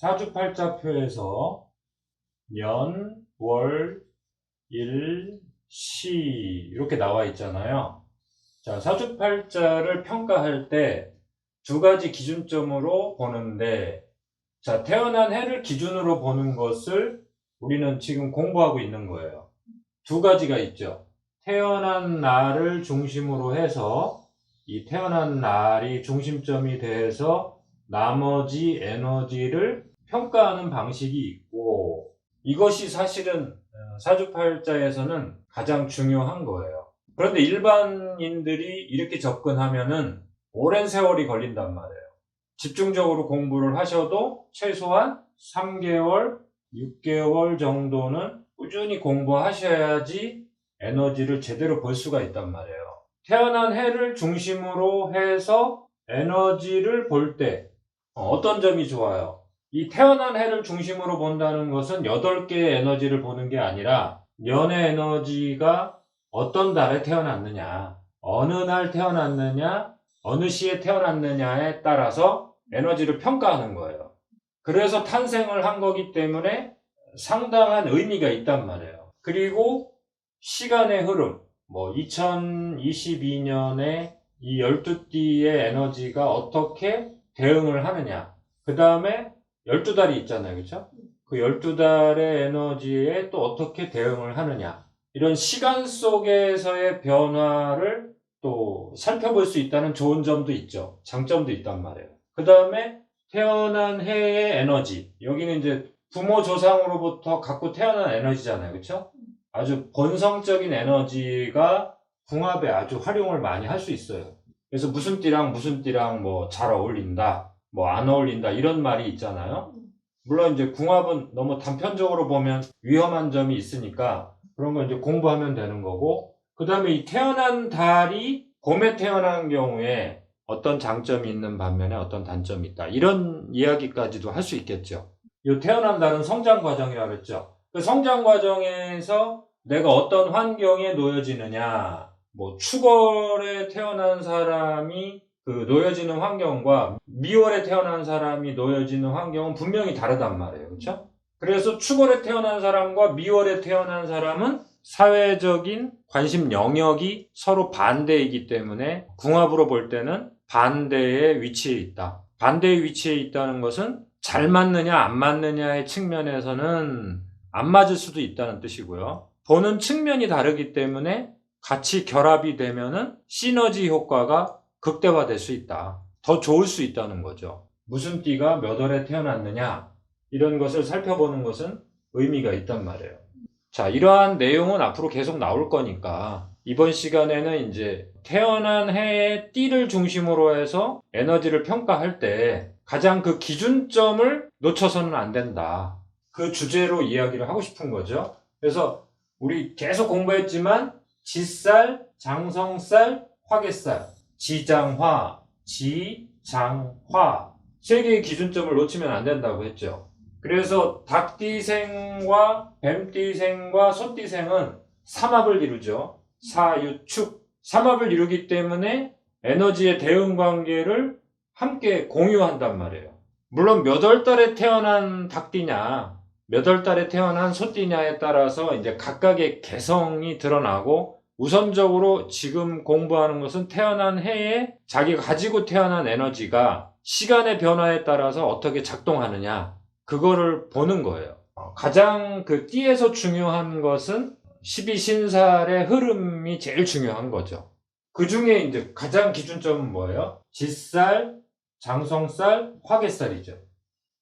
사주팔자표에서 년, 월, 일, 시 이렇게 나와 있잖아요. 자, 사주팔자를 평가할 때 두 가지 기준점으로 보는데, 자, 태어난 해를 기준으로 보는 것을 우리는 지금 공부하고 있는 거예요. 두 가지가 있죠. 태어난 날을 중심으로 해서 이 태어난 날이 중심점이 돼서 나머지 에너지를 평가하는 방식이 있고, 이것이 사실은 사주팔자에서는 가장 중요한 거예요. 그런데 일반인들이 이렇게 접근하면은 오랜 세월이 걸린단 말이에요. 집중적으로 공부를 하셔도 최소한 3개월, 6개월 정도는 꾸준히 공부하셔야지 에너지를 제대로 볼 수가 있단 말이에요. 태어난 해를 중심으로 해서 에너지를 볼 때 어떤 점이 좋아요? 이 태어난 해를 중심으로 본다는 것은 8개의 에너지를 보는 게 아니라 년의 에너지가 어떤 달에 태어났느냐, 어느 날 태어났느냐, 어느 시에 태어났느냐에 따라서 에너지를 평가하는 거예요. 그래서 탄생을 한 거기 때문에 상당한 의미가 있단 말이에요. 그리고 시간의 흐름, 2022년에 이 12띠의 에너지가 어떻게 대응을 하느냐. 그 다음에 12달이 있잖아요. 그렇죠? 그 12달의 에너지에 또 어떻게 대응을 하느냐. 이런 시간 속에서의 변화를 또 살펴볼 수 있다는 좋은 점도 있죠. 장점도 있단 말이에요. 그 다음에 태어난 해의 에너지. 여기는 이제 부모 조상으로부터 갖고 태어난 에너지잖아요. 그렇죠? 아주 본성적인 에너지가 궁합에 아주 활용을 많이 할 수 있어요. 그래서 무슨 띠랑 무슨 띠랑 잘 어울린다, 안 어울린다 이런 말이 있잖아요. 물론 이제 궁합은 너무 단편적으로 보면 위험한 점이 있으니까 그런 거 이제 공부하면 되는 거고, 그 다음에 이 태어난 달이 봄에 태어난 경우에 어떤 장점이 있는 반면에 어떤 단점이 있다. 이런 이야기까지도 할 수 있겠죠. 이 태어난 달은 성장 과정이라고 그랬죠. 그 성장 과정에서 내가 어떤 환경에 놓여지느냐, 축월에 태어난 사람이 그 놓여지는 환경과 미월에 태어난 사람이 놓여지는 환경은 분명히 다르단 말이에요. 그렇죠? 그래서 축월에 태어난 사람과 미월에 태어난 사람은 사회적인 관심 영역이 서로 반대이기 때문에 궁합으로 볼 때는 반대의 위치에 있다. 반대의 위치에 있다는 것은 잘 맞느냐 안 맞느냐의 측면에서는 안 맞을 수도 있다는 뜻이고요. 보는 측면이 다르기 때문에 같이 결합이 되면은 시너지 효과가 극대화될 수 있다. 더 좋을 수 있다는 거죠. 무슨 띠가 몇 월에 태어났느냐 이런 것을 살펴보는 것은 의미가 있단 말이에요. 자, 이러한 내용은 앞으로 계속 나올 거니까 이번 시간에는 이제 태어난 해의 띠를 중심으로 해서 에너지를 평가할 때 가장 그 기준점을 놓쳐서는 안 된다. 그 주제로 이야기를 하고 싶은 거죠. 그래서 우리 계속 공부했지만 지살, 장성살, 화개살, 지장화, 지장화 세 개의 기준점을 놓치면 안 된다고 했죠. 그래서 닭띠생과 뱀띠생과 소띠생은 삼합을 이루죠. 사유축. 삼합을 이루기 때문에 에너지의 대응 관계를 함께 공유한단 말이에요. 물론 몇 월달에 태어난 닭띠냐, 몇 월달에 태어난 소띠냐에 따라서 이제 각각의 개성이 드러나고, 우선적으로 지금 공부하는 것은 태어난 해에 자기가 가지고 태어난 에너지가 시간의 변화에 따라서 어떻게 작동하느냐, 그거를 보는 거예요. 가장 그 띠에서 중요한 것은 12신살의 흐름이 제일 중요한 거죠. 그 중에 이제 가장 기준점은 뭐예요? 지살, 장성살, 화개살이죠.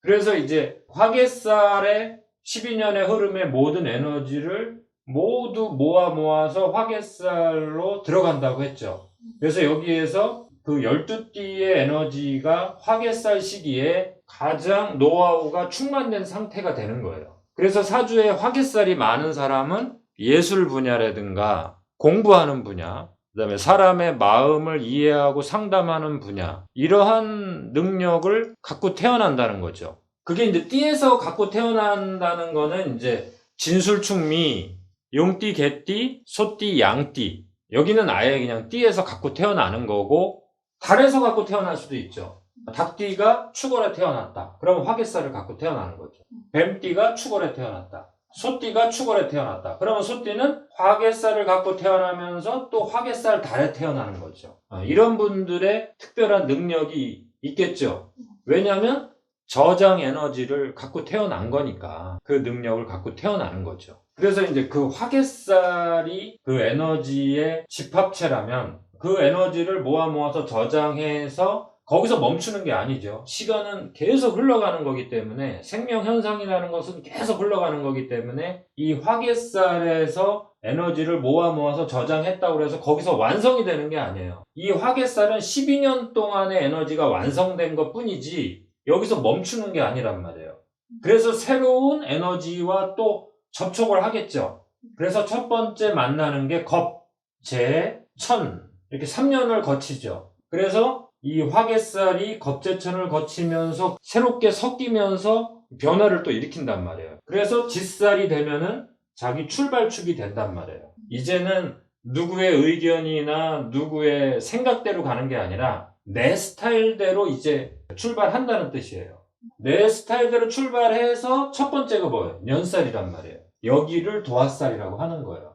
그래서 이제 화개살의 12년의 흐름의 모든 에너지를 모두 모아서 화개살로 들어간다고 했죠. 그래서 여기에서 그 12띠의 에너지가 화개살 시기에 가장 노하우가 충만된 상태가 되는 거예요. 그래서 사주에 화개살이 많은 사람은 예술 분야라든가 공부하는 분야, 그 다음에 사람의 마음을 이해하고 상담하는 분야, 이러한 능력을 갖고 태어난다는 거죠. 그게 이제 띠에서 갖고 태어난다는 거는 이제 진술충미, 용띠, 개띠, 소띠, 양띠. 여기는 아예 그냥 띠에서 갖고 태어나는 거고, 달에서 갖고 태어날 수도 있죠. 닭띠가 축월에 태어났다. 그러면 화개살을 갖고 태어나는 거죠. 뱀띠가 축월에 태어났다. 소띠가 축월에 태어났다. 그러면 소띠는 화개살을 갖고 태어나면서 또 화개살 달에 태어나는 거죠. 이런 분들의 특별한 능력이 있겠죠. 왜냐하면 저장 에너지를 갖고 태어난 거니까 그 능력을 갖고 태어나는 거죠. 그래서 이제 그 화개살이 그 에너지의 집합체라면 그 에너지를 모아서 저장해서 거기서 멈추는 게 아니죠. 시간은 계속 흘러가는 거기 때문에 생명 현상이라는 것은 계속 흘러가는 거기 때문에 이 화개살에서 에너지를 모아서 저장했다고 해서 거기서 완성이 되는 게 아니에요. 이 화개살은 12년 동안의 에너지가 완성된 것 뿐이지 여기서 멈추는 게 아니란 말이에요. 그래서 새로운 에너지와 또 접촉을 하겠죠. 그래서 첫 번째 만나는 게 겁, 재, 천 이렇게 3년을 거치죠. 그래서 이 화개살이 겁재천을 거치면서 새롭게 섞이면서 변화를 또 일으킨단 말이에요. 그래서 짓살이 되면은 자기 출발축이 된단 말이에요. 이제는 누구의 의견이나 누구의 생각대로 가는 게 아니라 내 스타일대로 이제 출발한다는 뜻이에요. 내 스타일대로 출발해서 첫 번째가 뭐예요? 년살이란 말이에요. 여기를 도화살이라고 하는 거예요.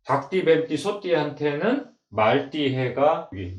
닭띠, 뱀띠, 소띠한테는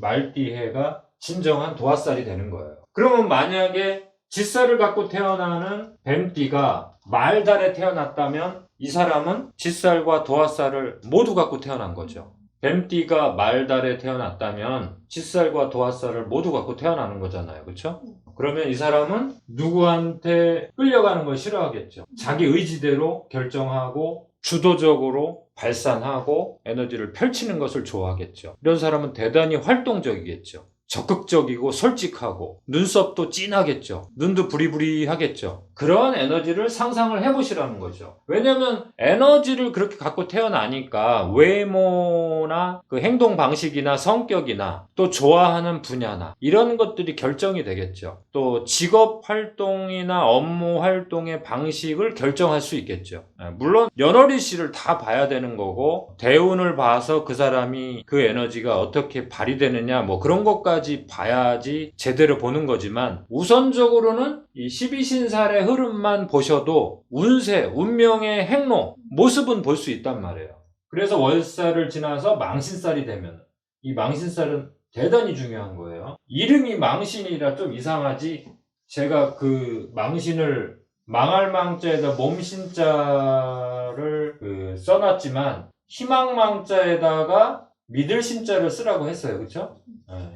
말띠해가 진정한 도화살이 되는 거예요. 그러면 만약에 짓살을 갖고 태어나는 뱀띠가 말달에 태어났다면 이 사람은 짓살과 도화살을 모두 갖고 태어난 거죠. 뱀띠가 말달에 태어났다면 짓살과 도화살을 모두 갖고 태어나는 거잖아요. 그렇죠? 그러면 이 사람은 누구한테 끌려가는 걸 싫어하겠죠. 자기 의지대로 결정하고 주도적으로 발산하고 에너지를 펼치는 것을 좋아하겠죠. 이런 사람은 대단히 활동적이겠죠. 적극적이고 솔직하고 눈썹도 진하겠죠. 눈도 부리부리하겠죠. 그런 에너지를 상상을 해보시라는 거죠. 왜냐면 에너지를 그렇게 갖고 태어나니까 외모나 그 행동 방식이나 성격이나 또 좋아하는 분야나 이런 것들이 결정이 되겠죠. 또 직업 활동이나 업무 활동의 방식을 결정할 수 있겠죠. 물론 연월일 씨를 다 봐야 되는 거고 대운을 봐서 그 사람이 그 에너지가 어떻게 발휘되느냐 뭐 그런 것까지 봐야지 제대로 보는 거지만 우선적으로는 이 12신살의 흐름만 보셔도 운세, 운명의 행로, 모습은 볼 수 있단 말이에요. 그래서 월살을 지나서 망신살이 되면 이 망신살은 대단히 중요한 거예요. 이름이 망신이라 좀 이상하지 제가 그 망신을 망할 망자에다 몸신자를 써놨지만 희망망자에다가 믿을 신자를 쓰라고 했어요. 그렇죠?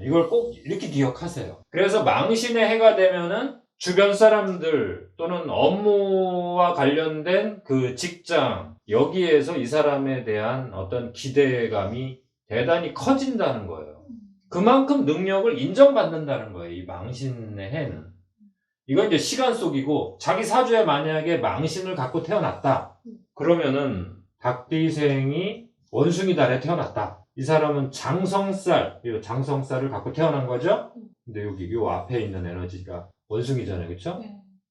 이걸 꼭 이렇게 기억하세요. 그래서 망신의 해가 되면은 주변 사람들 또는 업무와 관련된 그 직장 여기에서 이 사람에 대한 어떤 기대감이 대단히 커진다는 거예요. 그만큼 능력을 인정받는다는 거예요. 이 망신의 해는. 이건 이제 시간 속이고 자기 사주에 만약에 망신을 갖고 태어났다. 그러면은 닭띠생이 원숭이 달에 태어났다. 이 사람은 장성살, 이 장성살을 갖고 태어난 거죠. 근데 여기 요 앞에 있는 에너지가 원숭이잖아요. 그렇죠?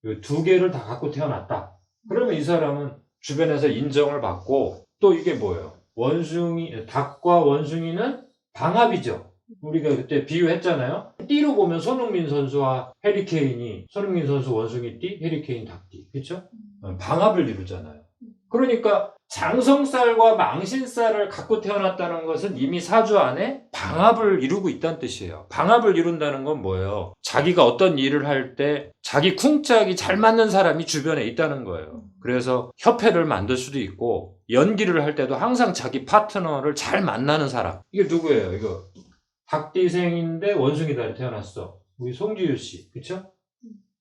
이 두 개를 다 갖고 태어났다. 그러면 이 사람은 주변에서 인정을 받고 또 이게 뭐예요? 원숭이, 닭과 원숭이는 방합이죠. 우리가 그때 비유했잖아요. 띠로 보면 손흥민 선수와 해리케인이 손흥민 선수 원숭이 띠, 해리케인 닭띠. 그렇죠? 방합을 이루잖아요. 그러니까 장성살과 망신살을 갖고 태어났다는 것은 이미 사주 안에 방합을 이루고 있다는 뜻이에요. 방합을 이룬다는 건 뭐예요? 자기가 어떤 일을 할 때 자기 쿵짝이 잘 맞는 사람이 주변에 있다는 거예요. 그래서 협회를 만들 수도 있고 연기를 할 때도 항상 자기 파트너를 잘 만나는 사람. 이게 누구예요? 이거 닭띠생인데 원숭이 달에 태어났어. 우리 송지효 씨. 그쵸?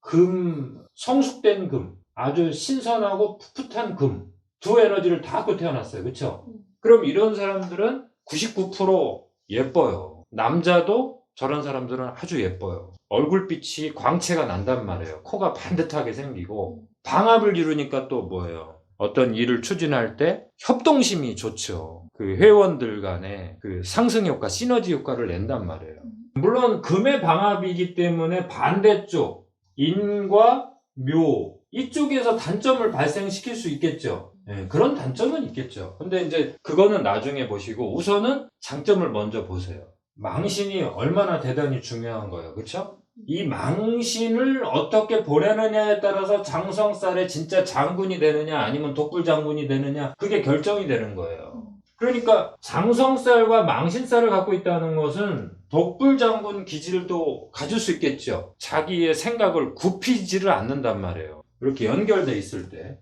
금, 성숙된 금. 아주 신선하고 풋풋한 금. 두 에너지를 다 갖고 태어났어요. 그쵸? 그럼 이런 사람들은 99% 예뻐요. 남자도 저런 사람들은 아주 예뻐요. 얼굴빛이 광채가 난단 말이에요. 코가 반듯하게 생기고 방합을 이루니까 또 뭐예요? 어떤 일을 추진할 때 협동심이 좋죠. 그 회원들 간에 그 상승 효과, 시너지 효과를 낸단 말이에요. 물론 금의 방합이기 때문에 반대쪽 인과 묘 이쪽에서 단점을 발생시킬 수 있겠죠. 그런 단점은 있겠죠. 근데 이제 그거는 나중에 보시고 우선은 장점을 먼저 보세요. 망신이 얼마나 대단히 중요한 거예요. 그렇죠? 이 망신을 어떻게 보내느냐에 따라서 장성살의 진짜 장군이 되느냐 아니면 독불 장군이 되느냐 그게 결정이 되는 거예요. 그러니까 장성살과 망신살을 갖고 있다는 것은 독불 장군 기질도 가질 수 있겠죠. 자기의 생각을 굽히지를 않는단 말이에요. 이렇게 연결돼 있을 때.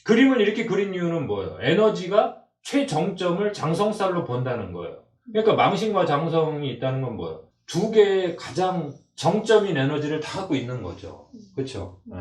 그림을 이렇게 그린 이유는 뭐예요? 에너지가 최정점을 장성살로 본다는 거예요. 그러니까 망신과 장성이 있다는 건 뭐예요? 두 개의 가장 정점인 에너지를 다 갖고 있는 거죠. 그렇죠? 네.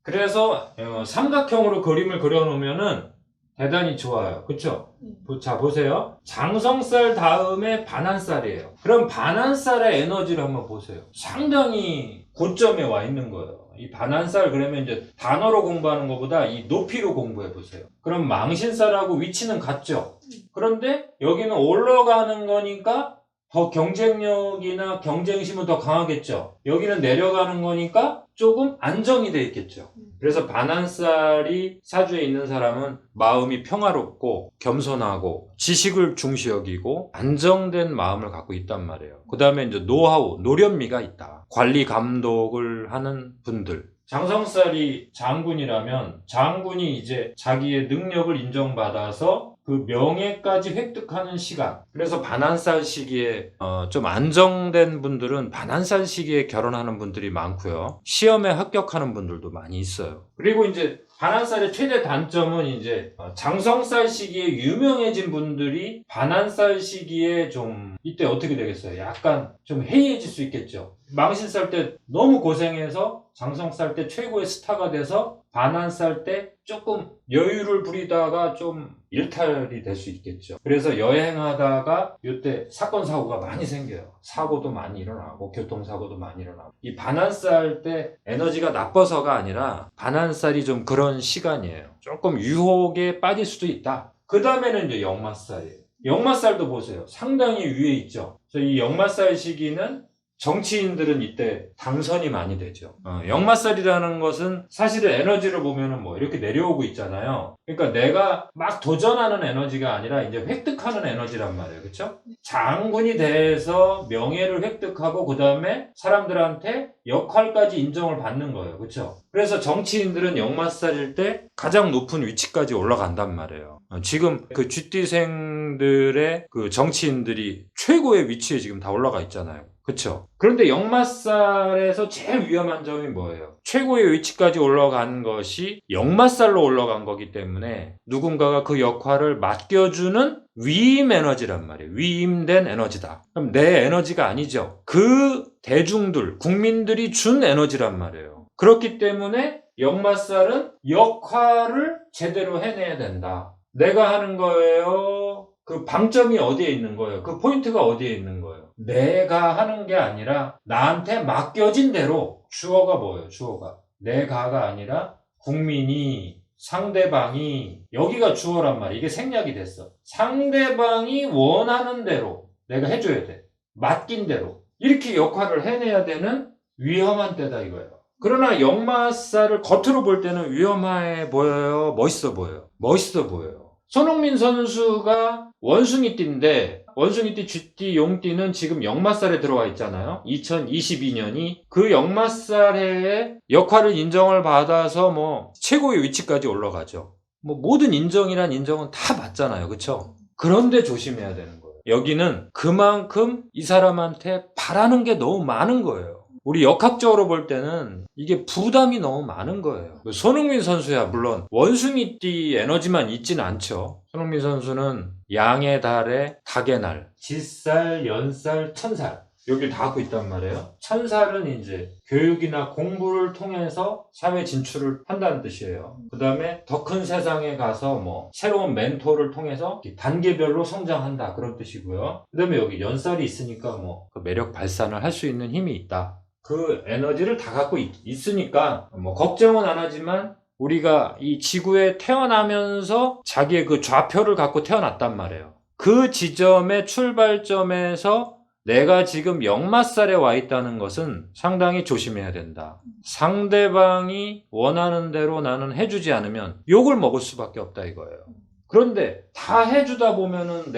그래서 삼각형으로 그림을 그려놓으면은 대단히 좋아요. 그쵸? 자, 보세요. 장성살 다음에 반한살이에요. 그럼 반한살의 에너지를 한번 보세요. 상당히 고점에 와 있는 거예요. 이 반한살 그러면 이제 단어로 공부하는 것보다 이 높이로 공부해 보세요. 그럼 망신살하고 위치는 같죠? 그런데 여기는 올라가는 거니까 더 경쟁력이나 경쟁심은 더 강하겠죠. 여기는 내려가는 거니까 조금 안정이 돼 있겠죠. 그래서 반한살이 사주에 있는 사람은 마음이 평화롭고 겸손하고 지식을 중시 여기고 안정된 마음을 갖고 있단 말이에요. 그 다음에 이제 노하우, 노련미가 있다. 관리 감독을 하는 분들. 장성살이 장군이라면 장군이 이제 자기의 능력을 인정받아서 그 명예까지 획득하는 시간. 그래서 반한살 시기에 좀 안정된 분들은 반한살 시기에 결혼하는 분들이 많고요. 시험에 합격하는 분들도 많이 있어요. 그리고 이제 반한살의 최대 단점은 이제 장성살 시기에 유명해진 분들이 반한살 시기에 좀 이때 어떻게 되겠어요? 약간 좀 해이해질 수 있겠죠. 망신살 때 너무 고생해서 장성살 때 최고의 스타가 돼서 반한살 때 조금 여유를 부리다가 좀 일탈이 될 수 있겠죠. 그래서 여행하다가 이때 사건 사고가 많이 생겨요. 사고도 많이 일어나고 교통사고도 많이 일어나고. 이 반한살 때 에너지가 나빠서가 아니라 반한살이 좀 그런 시간이에요. 조금 유혹에 빠질 수도 있다. 그 다음에는 이제 역마살이에요. 역마살도 보세요. 상당히 위에 있죠. 그래서 이 역마살 시기는 정치인들은 이때 당선이 많이 되죠. 역마살이라는 것은 사실은 에너지를 보면은 뭐 이렇게 내려오고 있잖아요. 그러니까 내가 막 도전하는 에너지가 아니라 이제 획득하는 에너지란 말이에요. 그렇죠? 장군이 돼서 명예를 획득하고 그 다음에 사람들한테 역할까지 인정을 받는 거예요. 그렇죠? 그래서 정치인들은 역마살일 때 가장 높은 위치까지 올라간단 말이에요. 지금 그 쥐띠생들의 그 정치인들이 최고의 위치에 지금 다 올라가 있잖아요. 그쵸? 그런데 역마살에서 제일 위험한 점이 뭐예요? 최고의 위치까지 올라간 것이 역마살로 올라간 거기 때문에 누군가가 그 역할을 맡겨주는 위임 에너지란 말이에요. 위임된 에너지다. 그럼 내 에너지가 아니죠. 그 대중들, 국민들이 준 에너지란 말이에요. 그렇기 때문에 역마살은 역할을 제대로 해내야 된다. 내가 하는 거예요. 그 방점이 어디에 있는 거예요? 그 포인트가 어디에 있는 거예요? 내가 하는 게 아니라 나한테 맡겨진 대로. 주어가 뭐예요? 주어가 내가가 아니라 국민이, 상대방이, 여기가 주어란 말이에요. 이게 생략이 됐어. 상대방이 원하는 대로 내가 해줘야 돼. 맡긴 대로 이렇게 역할을 해내야 되는 위험한 때다 이거예요. 그러나 역마살을 겉으로 볼 때는 위험해 보여요? 멋있어 보여요? 멋있어 보여요. 손흥민 선수가 원숭이띠인데 원숭이띠, 쥐띠, 용띠는 지금 역마살에 들어와 있잖아요. 2022년이 그 역마살의 역할을 인정을 받아서 뭐 최고의 위치까지 올라가죠. 뭐 모든 인정이란 인정은 다 맞잖아요. 그렇죠? 그런데 조심해야 되는 거예요. 여기는 그만큼 이 사람한테 바라는 게 너무 많은 거예요. 우리 역학적으로 볼 때는 이게 부담이 너무 많은 거예요. 손흥민 선수야 물론 원숭이띠 에너지만 있진 않죠. 손흥민 선수는 양의 달에 닭의 날, 짓살, 연살, 천살 여기를 다 갖고 있단 말이에요. 천살은 이제 교육이나 공부를 통해서 사회 진출을 한다는 뜻이에요. 그 다음에 더 큰 세상에 가서 뭐 새로운 멘토를 통해서 단계별로 성장한다 그런 뜻이고요. 그 다음에 여기 연살이 있으니까 뭐 그 매력 발산을 할 수 있는 힘이 있다. 그 에너지를 다 갖고 있으니까 뭐 걱정은 안 하지만 우리가 이 지구에 태어나면서 자기의 그 좌표를 갖고 태어났단 말이에요. 그 지점의 출발점에서 내가 지금 역마살에 와 있다는 것은 상당히 조심해야 된다. 상대방이 원하는 대로 나는 해주지 않으면 욕을 먹을 수밖에 없다 이거예요. 그런데 다 해주다 보면은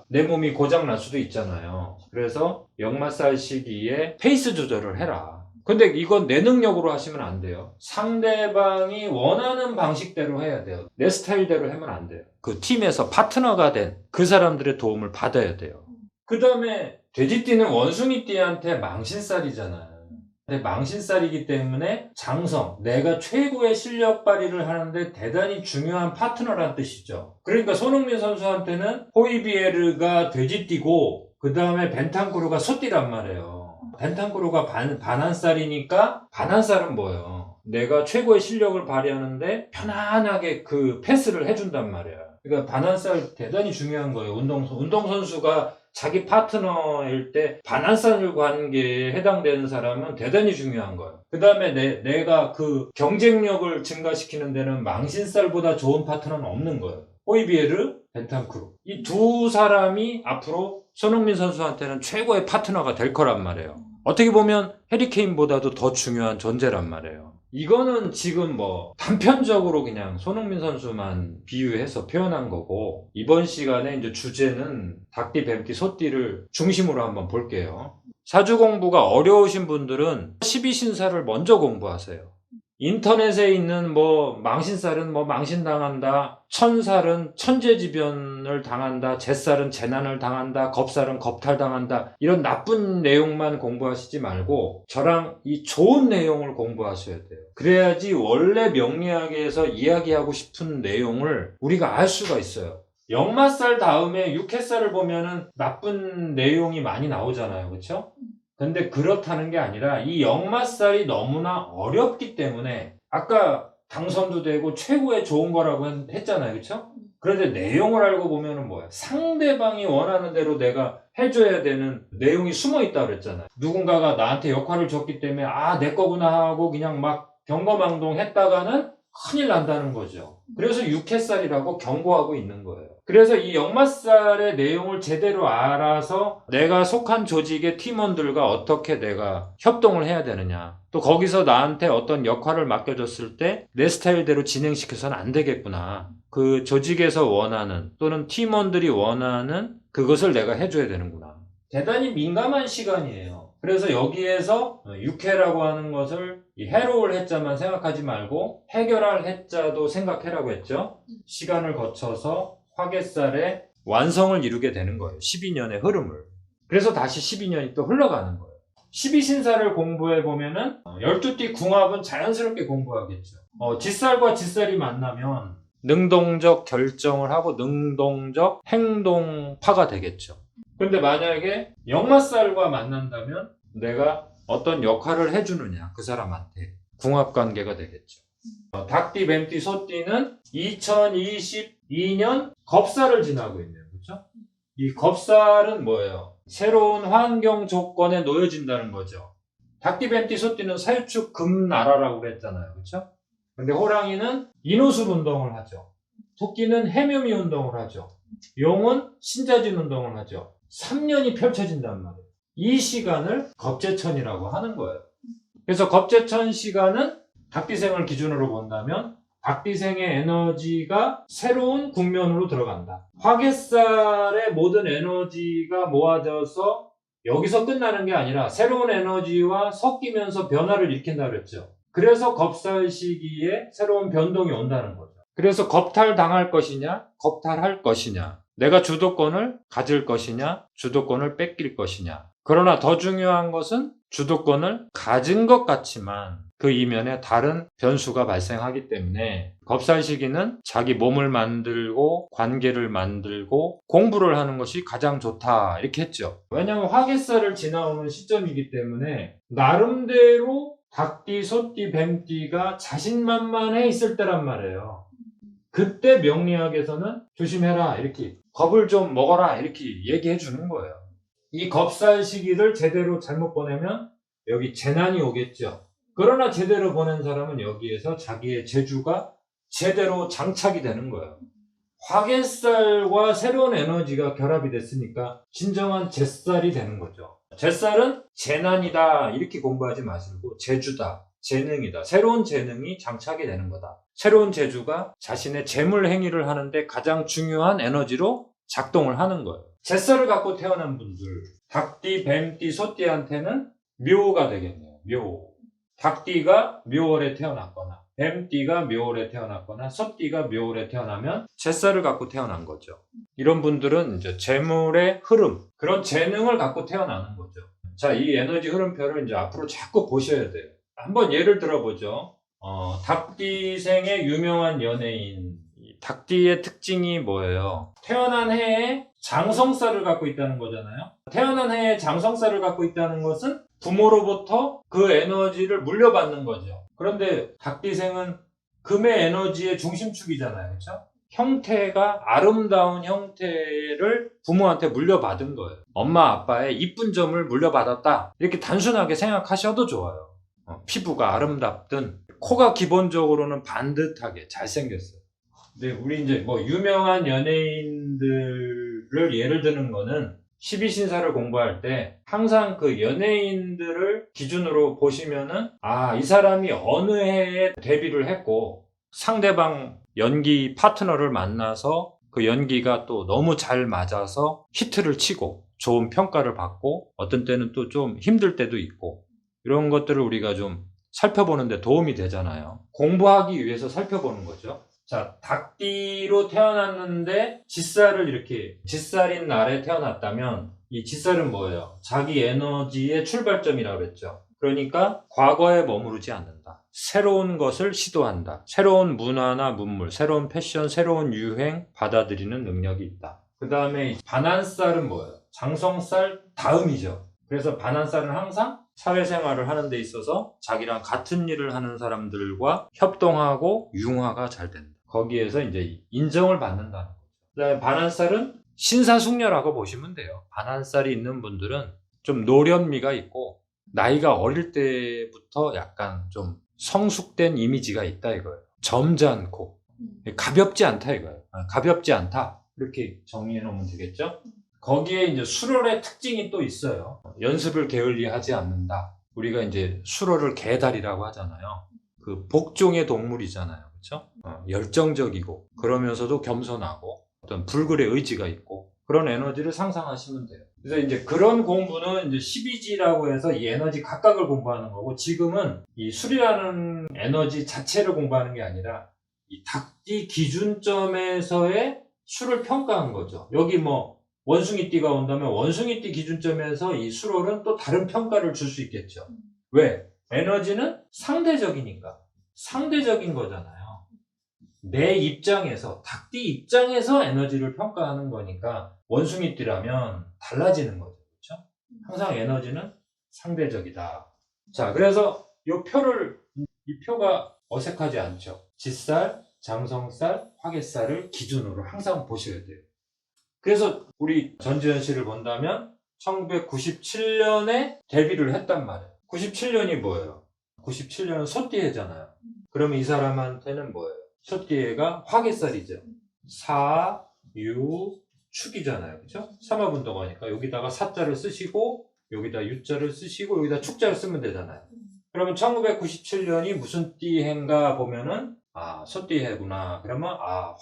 내 몸이 고장날 수도 있잖아요. 그래서 역마살 시기에 페이스 조절을 해라. 근데 이건 내 능력으로 하시면 안 돼요. 상대방이 원하는 방식대로 해야 돼요. 내 스타일대로 하면 안 돼요. 그 팀에서 파트너가 된 그 사람들의 도움을 받아야 돼요. 그 다음에 돼지띠는 원숭이띠한테 망신살이잖아요. 근데 망신살이기 때문에 장성, 내가 최고의 실력 발휘를 하는데 대단히 중요한 파트너란 뜻이죠. 그러니까 손흥민 선수한테는 호이비에르가 돼지띠고 그 다음에 벤탄쿠르가 소띠란 말이에요. 벤탄쿠르가 반한살이니까 반한살은 뭐예요? 내가 최고의 실력을 발휘하는데 편안하게 그 패스를 해준단 말이야. 그러니까 반한살 대단히 중요한 거예요. 운동선수가 자기 파트너일 때 반한살 관계에 해당되는 사람은 대단히 중요한 거예요. 그 다음에 내가 그 경쟁력을 증가시키는 데는 망신살보다 좋은 파트너는 없는 거예요. 호이비에르, 벤탄쿠르. 이 두 사람이 앞으로 손흥민 선수한테는 최고의 파트너가 될 거란 말이에요. 어떻게 보면 해리케인보다도 더 중요한 존재란 말이에요. 이거는 지금 뭐 단편적으로 그냥 손흥민 선수만 비유해서 표현한 거고, 이번 시간에 이제 주제는 닭띠, 뱀띠, 소띠를 중심으로 한번 볼게요. 사주 공부가 어려우신 분들은 12신사를 먼저 공부하세요. 인터넷에 있는 뭐 망신살은 뭐 망신당한다, 천살은 천재지변을 당한다, 잿살은 재난을 당한다, 겁살은 겁탈당한다, 이런 나쁜 내용만 공부하시지 말고 저랑 이 좋은 내용을 공부하셔야 돼요. 그래야지 원래 명리학에서 이야기하고 싶은 내용을 우리가 알 수가 있어요. 역마살 다음에 육해살을 보면은 나쁜 내용이 많이 나오잖아요. 그렇죠? 근데 그렇다는 게 아니라 이 역마살이 너무나 어렵기 때문에, 아까 당선도 되고 최고의 좋은 거라고 했잖아요. 그렇죠? 그런데 내용을 알고 보면은 뭐야? 상대방이 원하는 대로 내가 해줘야 되는 내용이 숨어 있다고 그랬잖아요. 누군가가 나한테 역할을 줬기 때문에 내 거구나 하고 그냥 막 경거망동 했다가는 큰일 난다는 거죠. 그래서 육해살이라고 경고하고 있는 거예요. 그래서 이 역마살의 내용을 제대로 알아서 내가 속한 조직의 팀원들과 어떻게 내가 협동을 해야 되느냐, 또 거기서 나한테 어떤 역할을 맡겨줬을 때 내 스타일대로 진행시켜서는 안 되겠구나, 그 조직에서 원하는 또는 팀원들이 원하는 그것을 내가 해줘야 되는구나. 대단히 민감한 시간이에요. 그래서 여기에서 육해라고 하는 것을 이 해로울 해자만 생각하지 말고 해결할 해자도 생각해라고 했죠. 시간을 거쳐서 화개살의 완성을 이루게 되는 거예요. 12년의 흐름을. 그래서 다시 12년이 또 흘러가는 거예요. 12신사를 공부해 보면은 12띠 궁합은 자연스럽게 공부하겠죠. 짓살과 짓살이 만나면 능동적 결정을 하고 능동적 행동파가 되겠죠. 근데 만약에 역마살과 만난다면 내가 어떤 역할을 해주느냐, 그 사람한테 궁합관계가 되겠죠. 닭띠, 뱀띠, 소띠는 2022년 겁살을 지나고 있네요. 그렇죠? 이 겁살은 뭐예요? 새로운 환경 조건에 놓여진다는 거죠. 닭띠, 뱀띠, 소띠는 사유축 금나라라고 그랬잖아요. 그렇죠? 근데 호랑이는 인호술 운동을 하죠. 토끼는 해묘미 운동을 하죠. 용은 신자진 운동을 하죠. 3년이 펼쳐진단 말이에요. 이 시간을 겁재천이라고 하는 거예요. 그래서 겁재천 시간은 닭띠생을 기준으로 본다면 닭띠생의 에너지가 새로운 국면으로 들어간다. 화개살의 모든 에너지가 모아져서 여기서 끝나는 게 아니라 새로운 에너지와 섞이면서 변화를 일으킨다 그랬죠. 그래서 겁살 시기에 새로운 변동이 온다는 거죠. 그래서 겁탈 당할 것이냐, 겁탈할 것이냐, 내가 주도권을 가질 것이냐, 주도권을 뺏길 것이냐. 그러나 더 중요한 것은 주도권을 가진 것 같지만 그 이면에 다른 변수가 발생하기 때문에 겁살 시기는 자기 몸을 만들고 관계를 만들고 공부를 하는 것이 가장 좋다, 이렇게 했죠. 왜냐하면 화개살을 지나오는 시점이기 때문에 나름대로 닭띠, 소띠, 뱀띠가 자신만만해 있을 때란 말이에요. 그때 명리학에서는 조심해라, 이렇게 겁을 좀 먹어라, 이렇게 얘기해 주는 거예요. 이 겁살 시기를 제대로 잘못 보내면 여기 재난이 오겠죠. 그러나 제대로 보낸 사람은 여기에서 자기의 재주가 제대로 장착이 되는 거예요. 화개살과 새로운 에너지가 결합이 됐으니까 진정한 잿살이 되는 거죠. 잿살은 재난이다 이렇게 공부하지 마시고 재주다, 재능이다, 새로운 재능이 장착이 되는 거다. 새로운 재주가 자신의 재물 행위를 하는데 가장 중요한 에너지로 작동을 하는 거예요. 잿살을 갖고 태어난 분들, 닭띠, 뱀띠, 소띠한테는 묘가 되겠네요. 묘. 닭띠가 묘월에 태어났거나 뱀띠가 묘월에 태어났거나 소띠가 묘월에 태어나면 재살을 갖고 태어난 거죠. 이런 분들은 이제 재물의 흐름, 그런 재능을 갖고 태어나는 거죠. 자, 이 에너지 흐름표를 이제 앞으로 자꾸 보셔야 돼요. 한번 예를 들어보죠. 닭띠생의 유명한 연예인. 닭띠의 특징이 뭐예요? 태어난 해에 장성살을 갖고 있다는 거잖아요. 태어난 해에 장성살을 갖고 있다는 것은 부모로부터 그 에너지를 물려받는 거죠. 그런데 닭띠생은 금의 에너지의 중심축이잖아요. 그렇죠? 형태가 아름다운 형태를 부모한테 물려받은 거예요. 엄마 아빠의 이쁜 점을 물려받았다. 이렇게 단순하게 생각하셔도 좋아요. 피부가 아름답든 코가 기본적으로는 반듯하게 잘생겼어요. 근데 우리 이제 뭐 유명한 연예인들을 예를 드는 거는 12신사를 공부할 때 항상 그 연예인들을 기준으로 보시면은 이 사람이 어느 해에 데뷔를 했고 상대방 연기 파트너를 만나서 그 연기가 또 너무 잘 맞아서 히트를 치고 좋은 평가를 받고 어떤 때는 또 좀 힘들 때도 있고 이런 것들을 우리가 좀 살펴보는 데 도움이 되잖아요. 공부하기 위해서 살펴보는 거죠. 자, 닭띠로 태어났는데 짓살인 날에 태어났다면 이 짓살은 뭐예요? 자기 에너지의 출발점이라고 그랬죠. 그러니까 과거에 머무르지 않는다. 새로운 것을 시도한다. 새로운 문화나 문물, 새로운 패션, 새로운 유행 받아들이는 능력이 있다. 그 다음에 반한살은 뭐예요? 장성살 다음이죠. 그래서 반한살은 항상 사회생활을 하는 데 있어서 자기랑 같은 일을 하는 사람들과 협동하고 융화가 잘 된다. 거기에서 이제 인정을 받는다는 거죠. 그다음에 반한살은 신사숙녀라고 보시면 돼요. 반한살이 있는 분들은 좀 노련미가 있고 나이가 어릴 때부터 약간 좀 성숙된 이미지가 있다 이거예요. 점잖고 가볍지 않다 이거예요. 가볍지 않다 이렇게 정의해 놓으면 되겠죠. 거기에 이제 수월의 특징이 또 있어요. 연습을 게을리하지 않는다. 우리가 이제 수월을 개달이라고 하잖아요. 그 복종의 동물이잖아요. 그렇죠? 열정적이고 그러면서도 겸손하고 어떤 불굴의 의지가 있고 그런 에너지를 상상하시면 돼요. 그래서 이제 그런 공부는 이제 12지라고 해서 이 에너지 각각을 공부하는 거고 지금은 이 술이라는 에너지 자체를 공부하는 게 아니라 이 닭띠 기준점에서의 술을 평가한 거죠. 여기 뭐 원숭이띠가 온다면 원숭이띠 기준점에서 이 수롤은 또 다른 평가를 줄 수 있겠죠. 왜? 에너지는 상대적이니까. 상대적인 거잖아요. 내 입장에서, 닭띠 입장에서 에너지를 평가하는 거니까 원숭이띠라면 달라지는 거죠. 그렇죠? 항상 에너지는 상대적이다. 자, 그래서 이 표가 어색하지 않죠. 짓살, 장성살, 화개살을 기준으로 항상 보셔야 돼요. 그래서 우리 전지현 씨를 본다면 1997년에 데뷔를 했단 말이에요. 97년이 뭐예요? 97년은 소띠해잖아요. 그러면 이 사람한테는 뭐예요? 소띠해가 화개살이죠. 4, 6, 축이잖아요. 그죠? 삼화분동하니까 여기다가 사자를 쓰시고 여기다 유자를 쓰시고 여기다 축자를 쓰면 되잖아요. 그러면 1997년이 무슨 띠해인가 보면은 소띠해구나. 그러면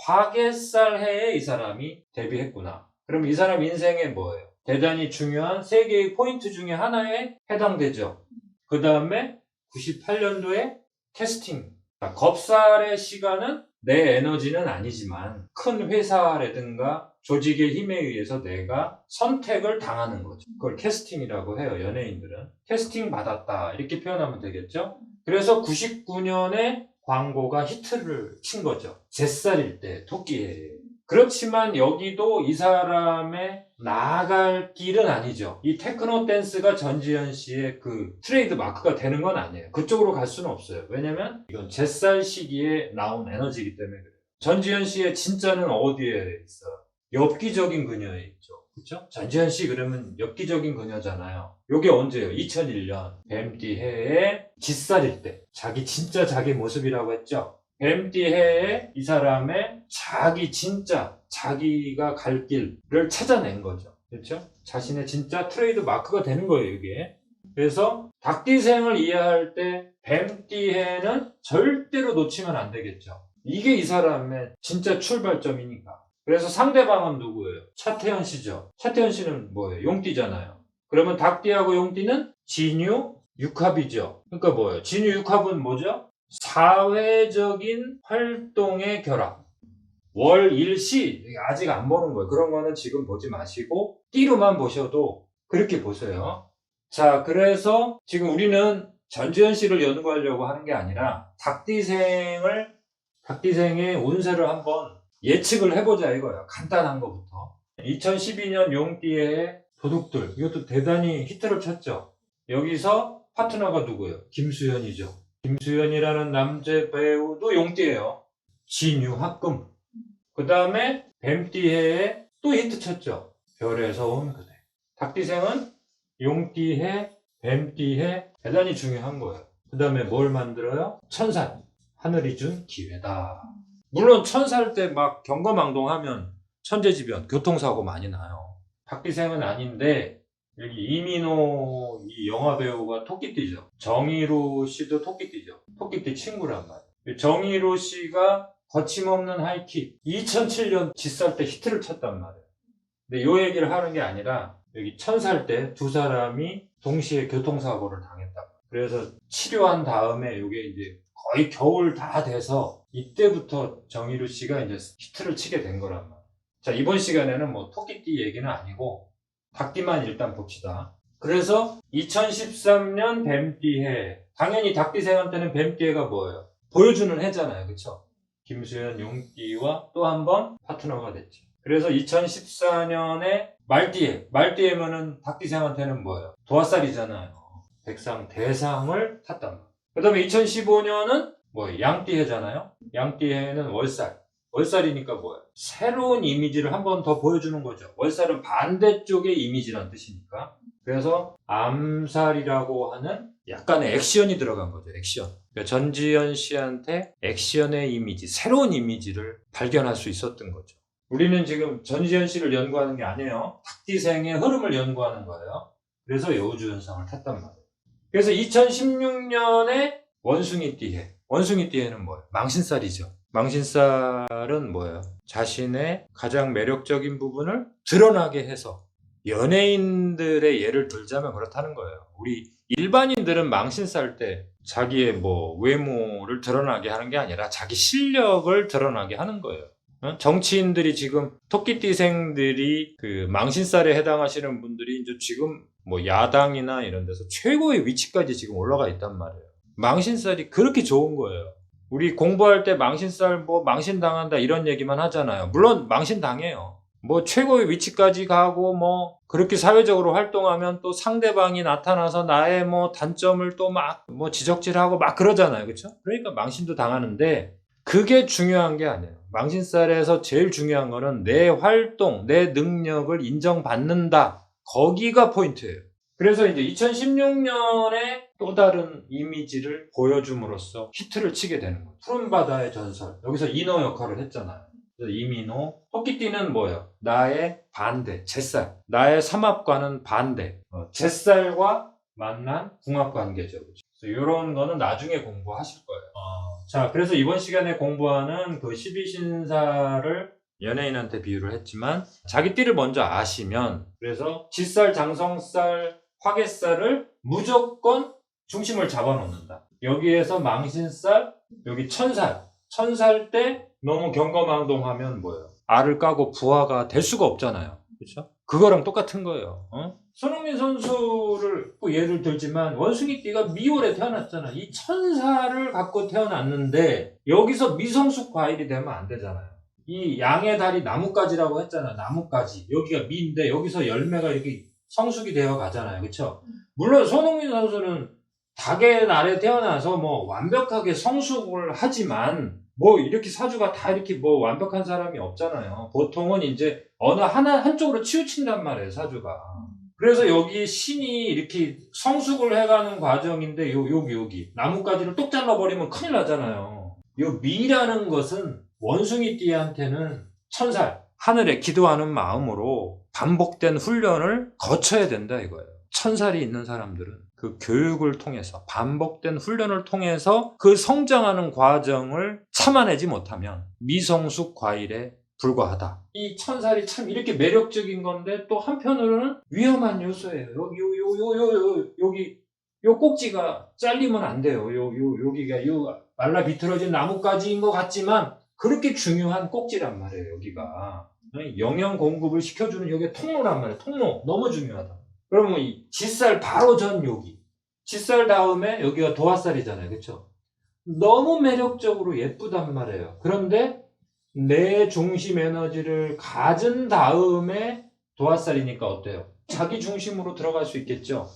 화개살 해에 이 사람이 데뷔했구나. 그럼 이 사람 인생에 뭐예요? 대단히 중요한 3개의 포인트 중에 하나에 해당되죠. 그 다음에 98년도에 캐스팅. 겁살의 시간은 내 에너지는 아니지만 큰 회사라든가 조직의 힘에 의해서 내가 선택을 당하는 거죠. 그걸 캐스팅이라고 해요. 연예인들은. 캐스팅 받았다 이렇게 표현하면 되겠죠. 그래서 99년에 광고가 히트를 친 거죠. 잿살일 때 토끼에. 그렇지만 여기도 이 사람의 나아갈 길은 아니죠. 이 테크노 댄스가 전지현 씨의 그 트레이드 마크가 되는 건 아니에요. 그쪽으로 갈 수는 없어요. 왜냐면 이건 잿살 시기에 나온 에너지이기 때문에 그래요. 전지현 씨의 진짜는 어디에 있어요? 엽기적인 그녀에 있죠. 그렇죠? 전지현 씨 그러면 엽기적인 그녀잖아요. 요게 언제예요? 2001년 뱀띠 해에 짓살일 때 진짜 자기 모습이라고 했죠. 뱀띠 해에 이 사람의 자기가 갈 길을 찾아낸 거죠. 그렇죠? 자신의 진짜 트레이드 마크가 되는 거예요, 이게. 그래서 닭띠생을 이해할 때 뱀띠 해는 절대로 놓치면 안 되겠죠. 이게 이 사람의 진짜 출발점이니까. 그래서 상대방은 누구예요? 차태현 씨죠. 차태현 씨는 뭐예요? 용띠잖아요. 그러면 닭띠하고 용띠는 진유, 육합이죠. 그러니까 뭐예요? 진유 육합은 뭐죠? 사회적인 활동의 결합. 월, 일, 시 아직 안 보는 거예요. 그런 거는 지금 보지 마시고 띠로만 보셔도 그렇게 보세요. 자, 그래서 지금 우리는 전지현 씨를 연구하려고 하는 게 아니라 닭띠생의 운세를 한번 예측을 해보자 이거예요. 간단한 거부터. 2012년 용띠의 도둑들, 이것도 대단히 히트를 쳤죠. 여기서 파트너가 누구예요? 김수현이죠. 김수현이라는 남자 배우도 용띠예요. 진유합금. 그 다음에 뱀띠해에 또 히트 쳤죠. 별에서 온 그대. 닭띠생은 용띠해, 뱀띠해 대단히 중요한 거예요. 그 다음에 뭘 만들어요? 천살. 하늘이 준 기회다. 물론 천살 때 막 경거망동하면 천재지변, 교통사고 많이 나요. 닭띠생은 아닌데 여기 이민호 이 영화배우가 토끼띠죠. 정의로 씨도 토끼띠죠. 토끼띠 친구란 말이에요. 정의로 씨가 거침없는 하이킥 2007년 짓살 때 히트를 쳤단 말이에요. 근데 요 얘기를 하는 게 아니라 여기 천살 때 두 사람이 동시에 교통사고를 당했다. 그래서 치료한 다음에 이게 이제 거의 겨울 다 돼서 이때부터 정의루 씨가 이제 히트를 치게 된 거란 말이에요. 자, 이번 시간에는 뭐 토끼띠 얘기는 아니고 닭띠만 일단 봅시다. 그래서 2013년 뱀띠해. 당연히 닭띠생한테는 뱀띠해가 뭐예요? 보여주는 해잖아요. 그쵸? 김수현 용띠와 또 한 번 파트너가 됐죠. 그래서 2014년에 말띠해. 말띠해면은 닭띠생한테는 뭐예요? 도화살이잖아요. 백상 대상을 탔단 말이에요. 그 다음에 2015년은 뭐예요? 양띠해잖아요. 양띠해는 월살. 월살이니까 뭐예요? 새로운 이미지를 한 번 더 보여주는 거죠. 월살은 반대쪽의 이미지란 뜻이니까. 그래서 암살이라고 하는 약간의 액션이 들어간 거죠. 액션. 그러니까 전지현 씨한테 액션의 이미지, 새로운 이미지를 발견할 수 있었던 거죠. 우리는 지금 전지현 씨를 연구하는 게 아니에요. 닭띠생의 흐름을 연구하는 거예요. 그래서 여우주 현상을 탔단 말이에요. 그래서 2016년에 원숭이띠해. 원숭이띠해는 뭐예요? 망신살이죠. 망신살은 뭐예요? 자신의 가장 매력적인 부분을 드러나게 해서 연예인들의 예를 들자면 그렇다는 거예요. 우리 일반인들은 망신살 때 자기의 뭐 외모를 드러나게 하는 게 아니라 자기 실력을 드러나게 하는 거예요. 정치인들이 지금 토끼띠생들이 그 망신살에 해당하시는 분들이 이제 지금 뭐 야당이나 이런 데서 최고의 위치까지 지금 올라가 있단 말이에요. 망신살이 그렇게 좋은 거예요. 우리 공부할 때 망신살 뭐 망신당한다 이런 얘기만 하잖아요. 물론 망신당해요. 뭐 최고의 위치까지 가고 뭐 그렇게 사회적으로 활동하면 또 상대방이 나타나서 나의 뭐 단점을 또 막 뭐 지적질하고 막 그러잖아요. 그렇죠? 그러니까 망신도 당하는데 그게 중요한 게 아니에요. 망신살에서 제일 중요한 거는 내 활동, 내 능력을 인정받는다. 거기가 포인트예요. 그래서 이제 2016년에 또 다른 이미지를 보여줌으로써 히트를 치게 되는 거예요. 푸른바다의 전설. 여기서 인어 역할을 했잖아요. 그래서 이민호. 토끼띠는 뭐예요? 나의 반대, 잿살. 나의 삼합과는 반대. 잿살과 만난 궁합관계죠. 그래서 이런 거는 나중에 공부하실 거예요. 자, 그래서 이번 시간에 공부하는 그 12신사를 연예인한테 비유를 했지만 자기 띠를 먼저 아시면 그래서 쥐살, 장성살, 화개살을 무조건 중심을 잡아놓는다. 여기에서 망신살, 여기 천살. 천살 때 너무 경거망동하면 뭐예요? 알을 까고 부하가 될 수가 없잖아요. 그렇죠? 그거랑 똑같은 거예요. 손흥민 선수를 예를 들지만 원숭이띠가 미월에 태어났잖아. 이 천사를 갖고 태어났는데 여기서 미성숙 과일이 되면 안 되잖아요. 이 양의 다리 나뭇가지라고 했잖아. 나뭇가지. 여기가 미인데 여기서 열매가 이렇게 성숙이 되어 가잖아요. 그렇죠? 물론 손흥민 선수는 닭의 날에 태어나서 뭐 완벽하게 성숙을 하지만 뭐 이렇게 사주가 다 이렇게 뭐 완벽한 사람이 없잖아요. 보통은 이제 어느 한쪽으로 치우친단 말이에요, 사주가. 그래서 여기 신이 이렇게 성숙을 해가는 과정인데 여기 나뭇가지를 똑 잘라버리면 큰일 나잖아요. 요 미라는 것은 원숭이띠한테는 천살, 하늘에 기도하는 마음으로 반복된 훈련을 거쳐야 된다 이거예요. 천살이 있는 사람들은 그 교육을 통해서 반복된 훈련을 통해서 그 성장하는 과정을 참아내지 못하면 미성숙 과일에 불과하다. 이 천살이 참 이렇게 매력적인 건데 또 한편으로는 위험한 요소예요. 여기 요 꼭지가 잘리면 안 돼요. 여기가 요 말라 비틀어진 나뭇가지인 것 같지만 그렇게 중요한 꼭지란 말이에요. 여기가 영양 공급을 시켜주는 여기 통로란 말이에요. 통로 너무 중요하다. 그러면 이 짓살 바로 전 여기 짓살 다음에 여기가 도화살이잖아요. 그렇죠? 너무 매력적으로 예쁘단 말이에요. 그런데 내 중심 에너지를 가진 다음에 도화살이니까 어때요? 자기 중심으로 들어갈 수 있겠죠?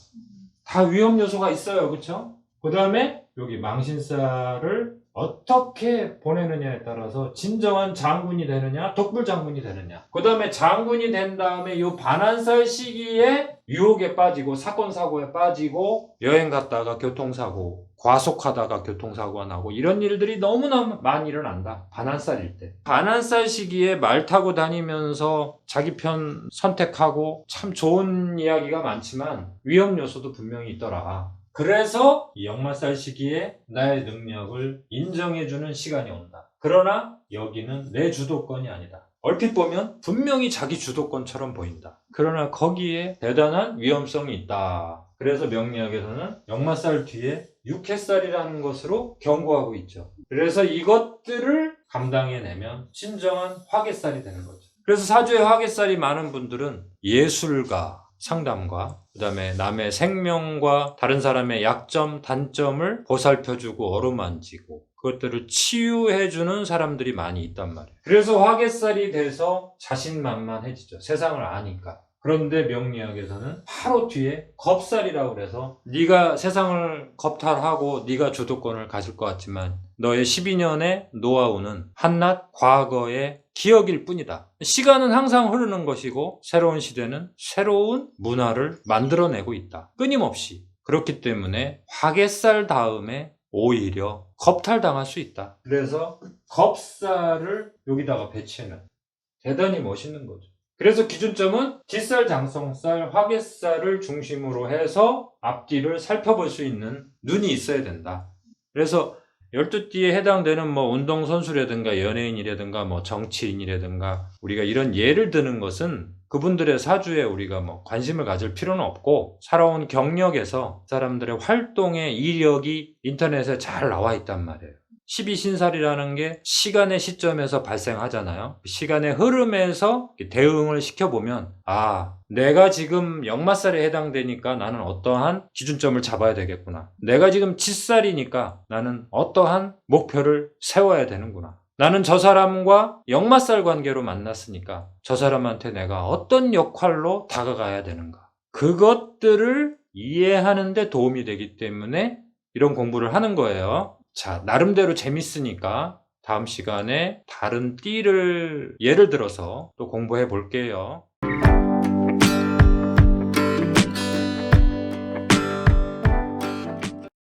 다 위험 요소가 있어요. 그렇죠? 그 다음에 여기 망신살을 어떻게 보내느냐에 따라서 진정한 장군이 되느냐 독불 장군이 되느냐. 그 다음에 장군이 된 다음에 이 반환살 시기에 유혹에 빠지고 사건 사고에 빠지고 여행 갔다가 교통사고 과속하다가 교통사고가 나고 이런 일들이 너무나 많이 일어난다. 반환살일 때. 반환살 시기에 말 타고 다니면서 자기 편 선택하고 참 좋은 이야기가 많지만 위험 요소도 분명히 있더라. 그래서 이 역마살 시기에 나의 능력을 인정해주는 시간이 온다. 그러나 여기는 내 주도권이 아니다. 얼핏 보면 분명히 자기 주도권처럼 보인다. 그러나 거기에 대단한 위험성이 있다. 그래서 명리학에서는 역마살 뒤에 육해살이라는 것으로 경고하고 있죠. 그래서 이것들을 감당해내면 진정한 화개살이 되는 거죠. 그래서 사주에 화개살이 많은 분들은 예술가, 상담가, 그 다음에 남의 생명과 다른 사람의 약점, 단점을 보살펴주고 어루만지고 그것들을 치유해주는 사람들이 많이 있단 말이에요. 그래서 화개살이 돼서 자신만만해지죠. 세상을 아니까. 그런데 명리학에서는 바로 뒤에 겁살이라고 그래서 네가 세상을 겁탈하고 네가 주도권을 가질 것 같지만 너의 12년의 노하우는 한낱 과거의 기억일 뿐이다. 시간은 항상 흐르는 것이고 새로운 시대는 새로운 문화를 만들어내고 있다. 끊임없이. 그렇기 때문에 화개살 다음에 오히려 겁탈당할 수 있다. 그래서 겁살을 여기다가 배치해놔요. 대단히 멋있는 거죠. 그래서 기준점은 뒷살, 장성살, 화개살을 중심으로 해서 앞뒤를 살펴볼 수 있는 눈이 있어야 된다. 그래서 12띠에 해당되는 뭐 운동선수라든가 연예인이라든가 뭐 정치인이라든가 우리가 이런 예를 드는 것은 그분들의 사주에 우리가 뭐 관심을 가질 필요는 없고 살아온 경력에서 사람들의 활동의 이력이 인터넷에 잘 나와 있단 말이에요. 12신살이라는 게 시간의 시점에서 발생하잖아요. 시간의 흐름에서 대응을 시켜보면 아, 내가 지금 역마살에 해당되니까 나는 어떠한 기준점을 잡아야 되겠구나. 내가 지금 짓살이니까 나는 어떠한 목표를 세워야 되는구나. 나는 저 사람과 역마살 관계로 만났으니까 저 사람한테 내가 어떤 역할로 다가가야 되는가. 그것들을 이해하는 데 도움이 되기 때문에 이런 공부를 하는 거예요. 자, 나름대로 재밌으니까 다음 시간에 다른 띠를 예를 들어서 또 공부해 볼게요.